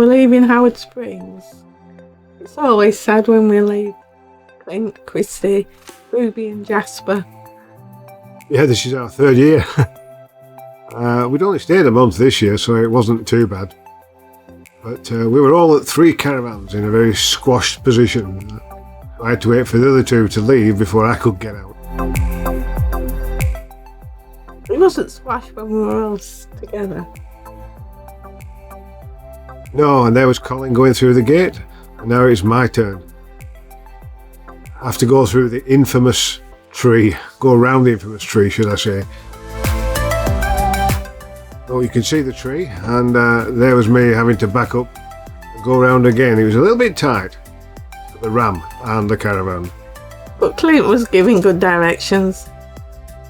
we're leaving Howard Springs. It's always sad when we leave Clint, Christy, Ruby and Jasper. Yeah, this is our third year. We'd only stayed a month this year, so it wasn't too bad. But we were all at 3 caravans in a very squashed position. I had to wait for the other 2 to leave before I could get out. It wasn't squashed when we were all together. No, and there was Colin going through the gate, and now it's my turn. I have to go through the infamous tree, go around the infamous tree, should I say. Oh, you can see the tree, and there was me having to back up and go around again. It was a little bit tight for the ram and the caravan. But Clint was giving good directions.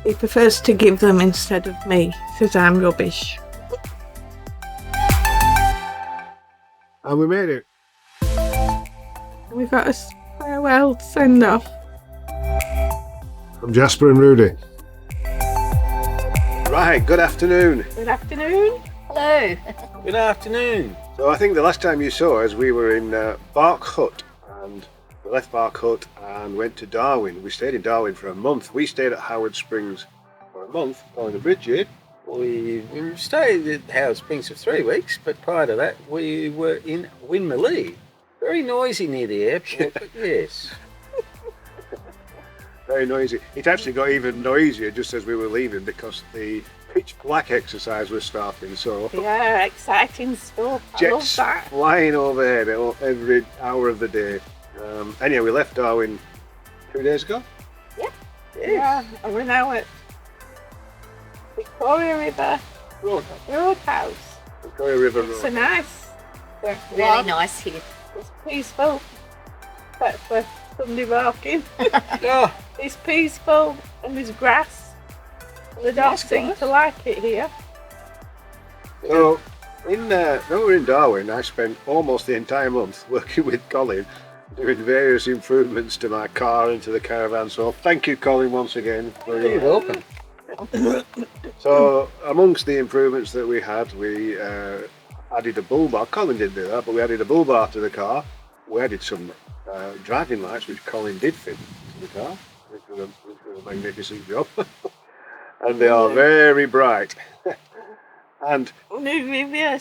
He prefers to give them instead of me, says I'm rubbish. And we made it. We got a farewell send-off From Jasper and Rudy. Right, good afternoon. Good afternoon. Hello. Good afternoon. So I think the last time you saw us, we were in Bark Hut, and we left Bark Hut and went to Darwin. We stayed in Darwin for a month. We stayed at Howard Springs for a month, on the bridge, Jade. We stayed at Howard Springs for 3 weeks, but prior to that we were in Winmalee. Very noisy near the airport, but yes. Very noisy. It actually got even noisier just as we were leaving because the pitch black exercise was starting. So Yeah, exciting stuff. I love jets that. flying overhead every hour of the day. Anyway, we left Darwin 2 days ago. Yeah, and we're now at Victoria River Roadhouse. Victoria River It's Road. a nice, Really nice here. it's peaceful, except for Sunday walking. Oh, It's peaceful and there's grass. And the dogs seem to like it here. So, when we were in Darwin, I spent almost the entire month working with Colin, doing various improvements to my car and to the caravan. So, thank you, Colin, once again. you're welcome. So, amongst the improvements that we had, we added a bull bar. Colin didn't do that, but we added a bull bar to the car. We added some driving lights, which Colin did fit to the car, which was a magnificent job. And they are very bright. And A new rear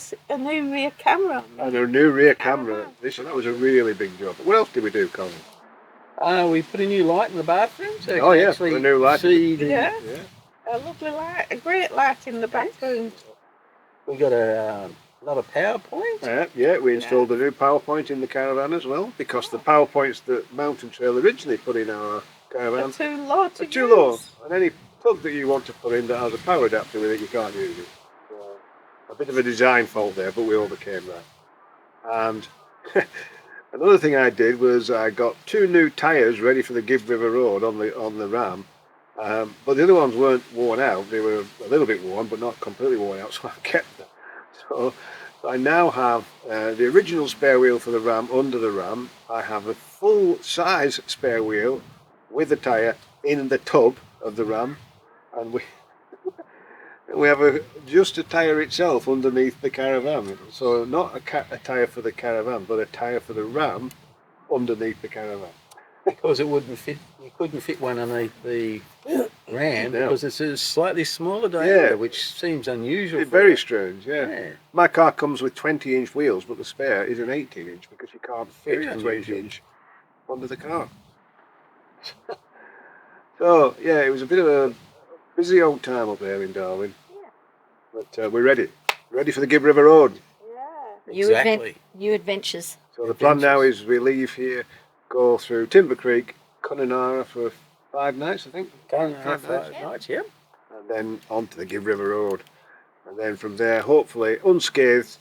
camera. a new rear camera. That was a really big job. What else did we do, Colin? We put a new light in the bathroom, so you Oh, can yeah, actually a new light. see the, Yeah. Yeah. A lovely light, a great light in the bathroom. We got another PowerPoint. Yeah, we installed a new power point in the caravan as well, because the power points that Mountain Trail originally put in our caravan Too low to are too low. use. And any plug that you want to put in that has a power adapter with it, you can't use it. So, a bit of a design fault there, but we overcame that. And another thing I did was I got 2 new tyres ready for the Gibb River Road on the Ram. But the other ones weren't worn out. They were a little bit worn, but not completely worn out, so I kept them. So I now have the original spare wheel for the Ram under the Ram. I have a full-size spare wheel with the tyre in the tub of the Ram, and we have just a tyre itself underneath the caravan. So not a tyre for the caravan, but a tyre for the Ram underneath the caravan. Because it wouldn't fit, you couldn't fit one underneath the Ram No. because it's a slightly smaller diameter, Yeah. which seems unusual. It's for very it. strange, yeah. Yeah. My car comes with 20-inch wheels, but the spare is an 18-inch because you can't fit Very a unusual. 20-inch under the car. So, yeah, it was a bit of a busy old time up there in Darwin. But we're ready. Ready for the Gibb River Road. Exactly. New adventures. So the plan now is we leave here, go through Timber Creek, Kununurra for 5 nights, I think. Going Five five nights. nights, yep. And then on to the Gibb River Road. And then from there, hopefully, unscathed,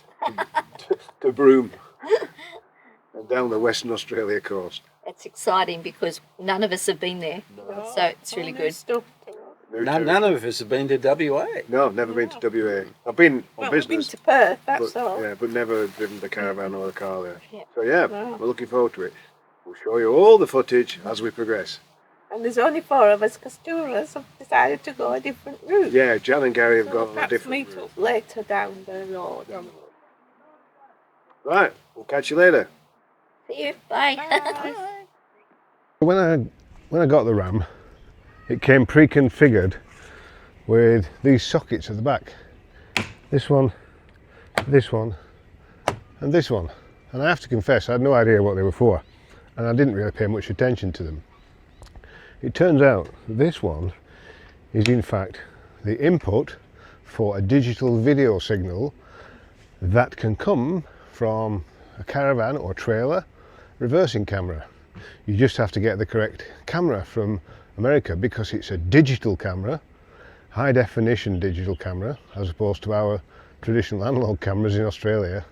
to Broome. And down the Western Australia coast. It's exciting because none of us have been there, so it's really good. Stuff. None of us have been to WA. No, I've never been to WA. I've been on Well, we've been business, to Perth, that's but, all. yeah, but never driven the caravan or the car there. Yeah. So yeah, Wow. we're looking forward to it. We'll show you all the footage as we progress. And there's only 4 of us because 2 of us have decided to go a different route. Yeah, Jan and Gary have So got a perhaps different meet route. up later down the road. Right, we'll catch you later. See you. Bye. When I got the ram, it came pre-configured with these sockets at the back. This one, and this one. And I have to confess, I had no idea what they were for, and I didn't really pay much attention to them. It turns out this one is in fact the input for a digital video signal that can come from a caravan or trailer reversing camera. You just have to get the correct camera from America, because it's a digital camera, high definition digital camera, as opposed to our traditional analog cameras in Australia.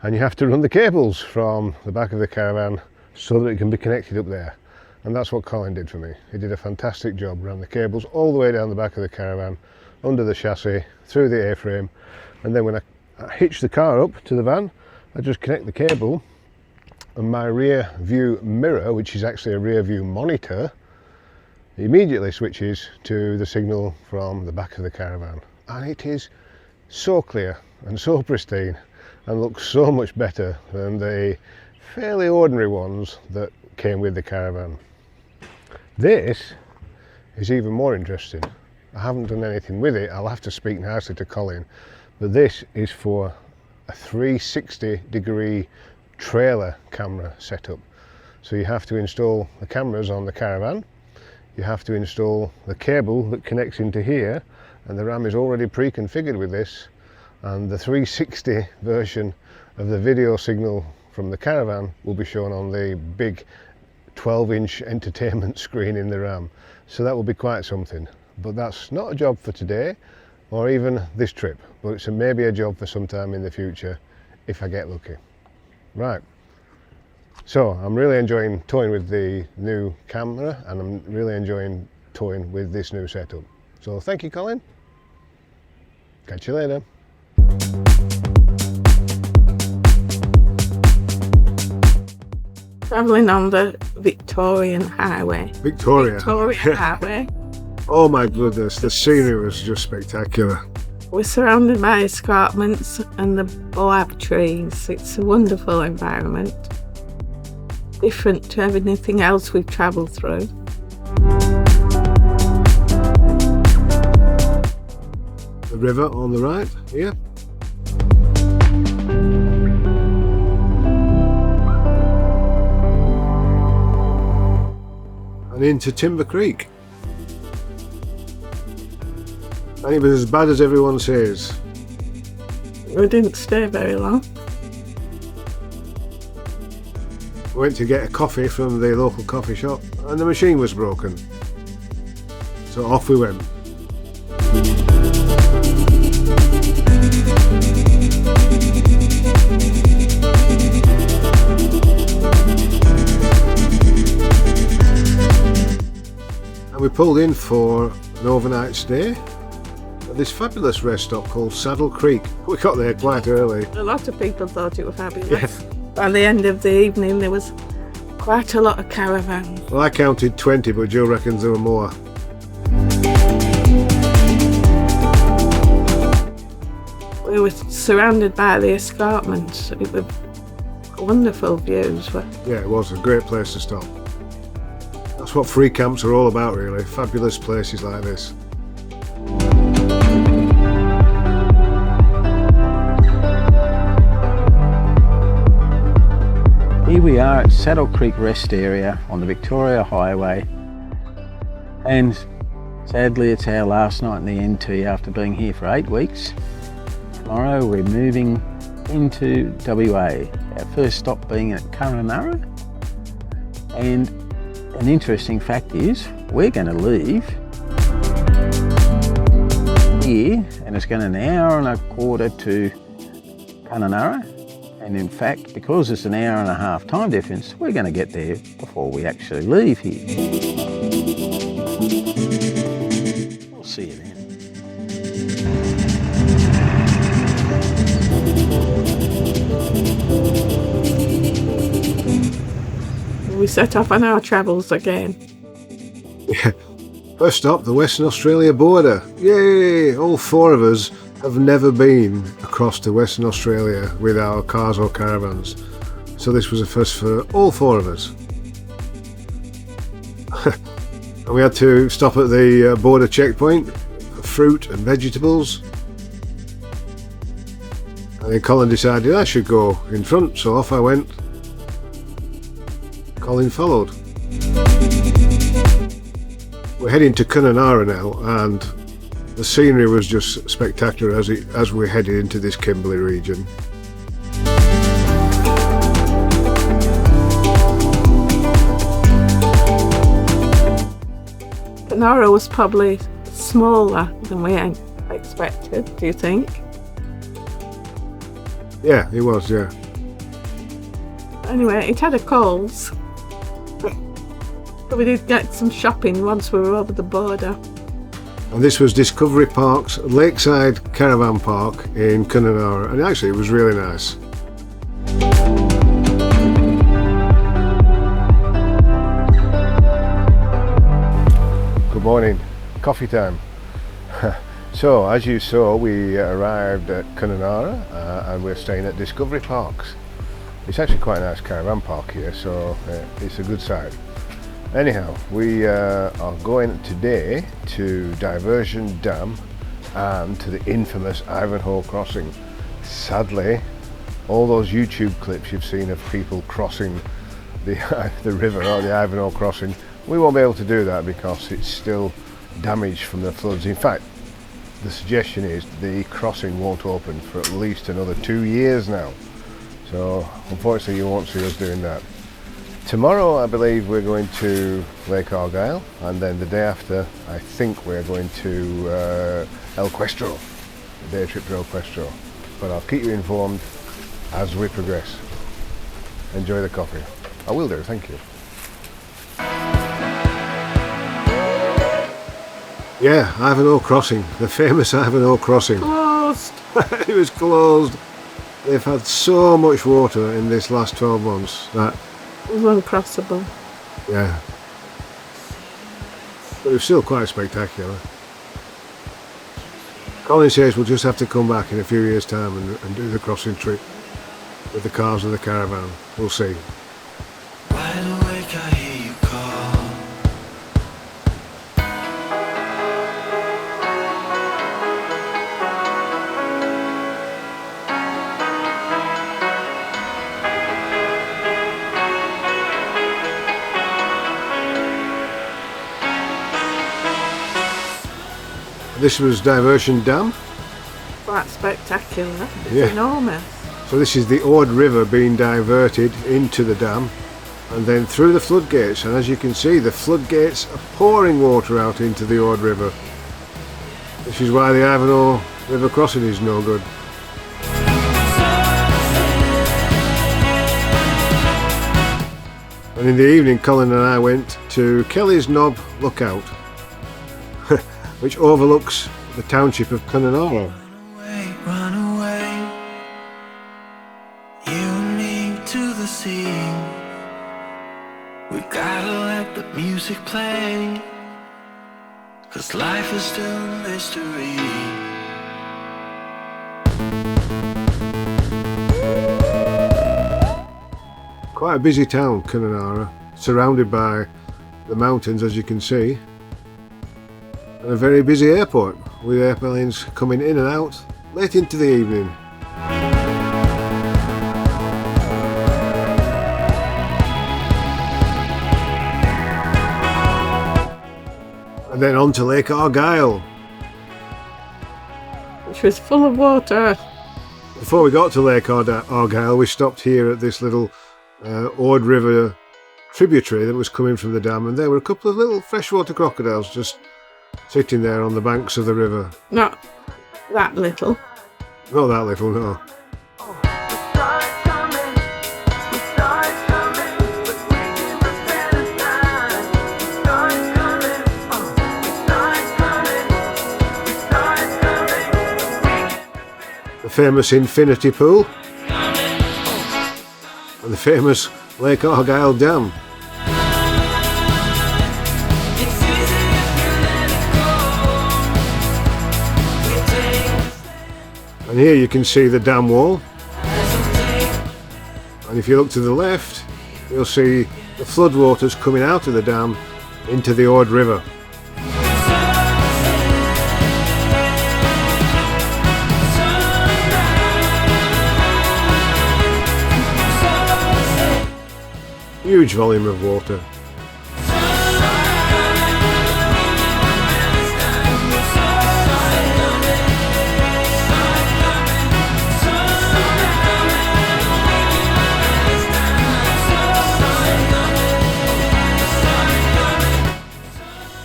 And you have to run the cables from the back of the caravan so that it can be connected up there. And that's what Colin did for me. He did a fantastic job, ran the cables all the way down the back of the caravan, under the chassis, through the A-frame, and then when I hitch the car up to the van, I just connect the cable, and my rear view mirror, which is actually a rear view monitor, immediately switches to the signal from the back of the caravan. And it is so clear and so pristine and looks so much better than the fairly ordinary ones that came with the caravan. This is even more interesting. I haven't done anything with it, I'll have to speak nicely to Colin, but this is for a 360-degree trailer camera setup. So you have to install the cameras on the caravan, you have to install the cable that connects into here, and the ram is already pre-configured with this, and the 360 version of the video signal from the caravan will be shown on the big 12-inch entertainment screen in the ram. So that will be quite something. But that's not a job for today or even this trip, but it's maybe a job for sometime in the future if I get lucky. Right, so I'm really enjoying towing with the new camera, and I'm really enjoying towing with this new setup. So thank you, Colin. Catch you later. Travelling on the Victorian Highway. Victoria Highway. Oh my goodness, the scenery was just spectacular. We're surrounded by escarpments and the boab trees. It's a wonderful environment, different to anything else we've travelled through. The river on the right here. And into Timber Creek. And it was as bad as everyone says. We didn't stay very long. We went to get a coffee from the local coffee shop and the machine was broken. So off we went. And we pulled in for an overnight stay at this fabulous rest stop called Saddle Creek. We got there quite early. A lot of people thought it was fabulous. By the end of the evening there was quite a lot of caravans. Well, I counted 20, but Joe reckons there were more. We were surrounded by the escarpments. It was wonderful views. Yeah, it was a great place to stop. That's what free camps are all about, really. Fabulous places like this. Here we are at Saddle Creek Rest Area on the Victoria Highway, and sadly it's our last night in the NT after being here for 8 weeks. Tomorrow we're moving into WA, our first stop being at Kununurra, and an interesting fact is we're going to leave here and it's going an hour and a quarter to Kununurra. And in fact, because it's an hour and a half time difference, we're going to get there before we actually leave here. We'll see you then. We set off on our travels again. Yeah. First stop, the Western Australia border. Yay! All 4 of us have never been across to Western Australia with our cars or caravans, so this was a first for all four of us. And we had to stop at the border checkpoint for fruit and vegetables. And then Colin decided I should go in front, so off I went. Colin followed. We're heading to Kununurra now, and the scenery was just spectacular as we headed into this Kimberley region. Kununurra was probably smaller than we expected, do you think? Yeah, it was, yeah. Anyway, it had a Coles. But we did get some shopping once we were over the border. And this was Discovery Park's Lakeside Caravan Park in Kununurra, and actually it was really nice. Good morning, coffee time. So as you saw, we arrived at Kununurra and we're staying at Discovery Parks. It's actually quite a nice caravan park here, so it's a good site. Anyhow, we are going today to Diversion Dam and to the infamous Ivanhoe Crossing. Sadly, all those YouTube clips you've seen of people crossing the river or the Ivanhoe Crossing, we won't be able to do that because it's still damaged from the floods. In fact, the suggestion is the crossing won't open for at least another 2 years now. So unfortunately you won't see us doing that. Tomorrow I believe we're going to Lake Argyle, and then the day after I think we're going to El Questro, a day trip to El Questro. But I'll keep you informed as we progress. Enjoy the coffee. I will do, thank you. Yeah, Ivanhoe Crossing, the famous Ivanhoe Crossing. Closed! It was closed. They've had so much water in this last 12 months that... It was uncrossable. Yeah. But it was still quite spectacular. Colin says we'll just have to come back in a few years' time and do the crossing trip with the cars and the caravan. We'll see. Wide awake, I hear you call. This was Diversion Dam. Quite spectacular. It's Yeah. enormous. So this is the Ord River being diverted into the dam and then through the floodgates, and as you can see the floodgates are pouring water out into the Ord River. This is why the Ivanhoe River crossing is no good. And in the evening Colin and I went to Kelly's Knob Lookout, which overlooks the township of Kununurra. Run away, you and me to the sea. We gotta let the music play, 'cause life is still a mystery. Quite a busy town, Kununurra, surrounded by the mountains as you can see. And a very busy airport with airplanes coming in and out late into the evening. And then on to Lake Argyle. Which was full of water. Before we got to Lake Argyle, we stopped here at this little Ord River tributary that was coming from the dam, and there were a couple of little freshwater crocodiles just sitting there on the banks of the river. Not that little. Not that little, no. The famous infinity pool and the famous Lake Argyle Dam. And here you can see the dam wall. And if you look to the left, you'll see the floodwaters coming out of the dam into the Ord River. Huge volume of water.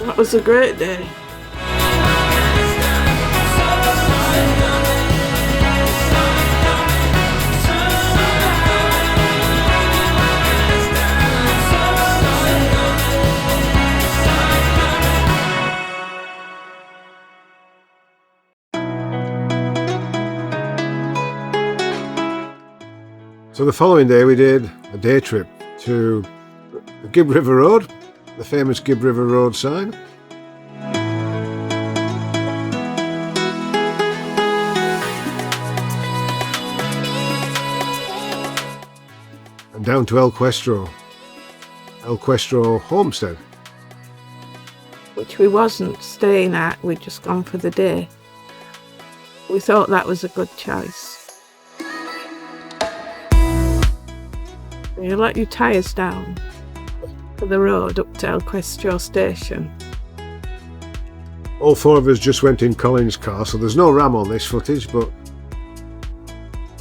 That was a great day. So the following day we did a day trip to the Gibb River Road, the famous Gibb River Road sign. And down to El Questro homestead. Which we wasn't staying at, we'd just gone for the day. We thought that was a good choice. You let your tyres down for the road up to El Questro station. All four of us just went in Colin's car, so there's no RAM on this footage, but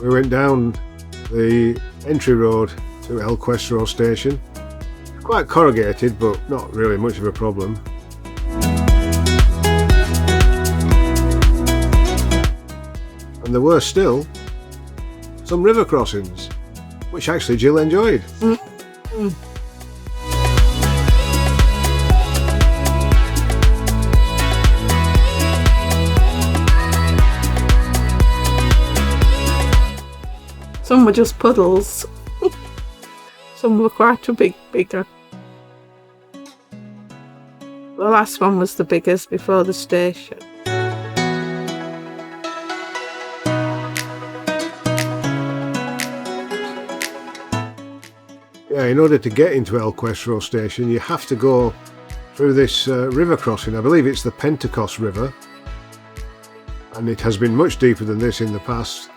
we went down the entry road to El Questro station. Quite corrugated, but not really much of a problem. And there were still some river crossings, which actually Jill enjoyed. Some were just puddles. Some were quite a bit bigger. The last one was the biggest before the station. Yeah, in order to get into El Questro station, you have to go through this river crossing. I believe it's the Pentecost River, and it has been much deeper than this in the past.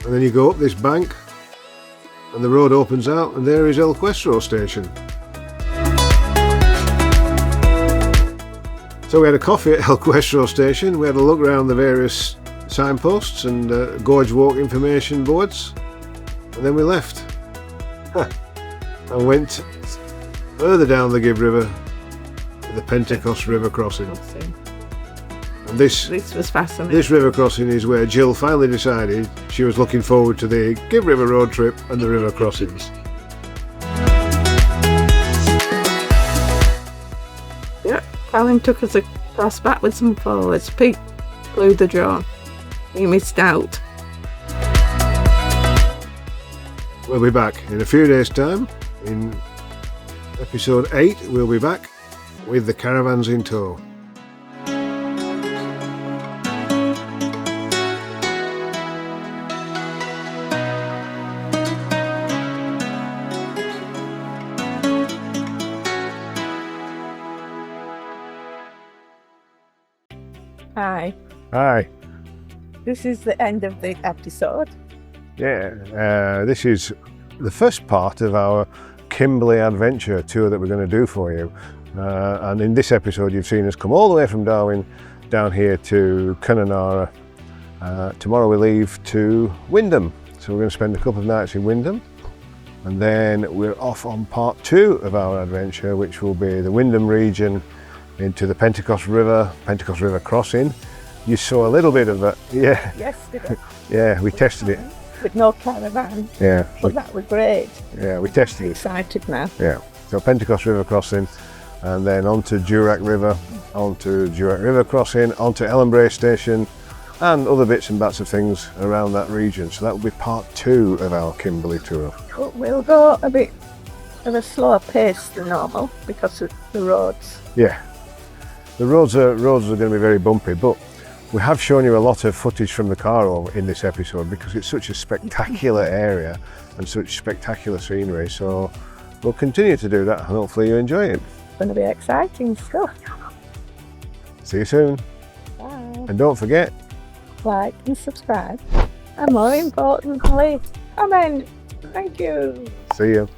And then you go up this bank, and the road opens out, and there is El Questro station. So we had a coffee at El Questro station. We had a look around the various signposts and gorge walk information boards, and then we left and went further down the Gibb River to the Pentecost River crossing. And this was fascinating. This river crossing is where Jill finally decided she was looking forward to the Gibb River Road trip and the river crossings. Yep, Colin took us across backwards and forwards. Pete blew the draw. He missed out. We'll be back in a few days' time. In episode 8, we'll be back with the caravans in tow. Hi. Hi. This is the end of the episode. Yeah, this is the first part of our Kimberley adventure tour that we're going to do for you. And in this episode, you've seen us come all the way from Darwin down here to Kununurra. Tomorrow we leave to Wyndham. So we're going to spend a couple of nights in Wyndham. And then we're off on part 2 of our adventure, which will be the Wyndham region into the Pentecost River crossing. You saw a little bit of that, yeah. Yesterday. Yeah, we tested it. With no caravan. Yeah. But that was great. Yeah, we tested it. Excited now. Yeah. So Pentecost River crossing, and then onto Durack River, onto Durack River crossing, onto Ellenbray station, and other bits and bats of things around that region. So that will be part 2 of our Kimberley tour. But we'll go a bit at a slower pace than normal because of the roads. Yeah. The roads are going to be very bumpy, but we have shown you a lot of footage from the car in this episode because it's such a spectacular area and such spectacular scenery. So we'll continue to do that and hopefully you enjoy it. It's going to be exciting stuff. See you soon. Bye. And don't forget, Like and subscribe. And more importantly, comment. Thank you. see you.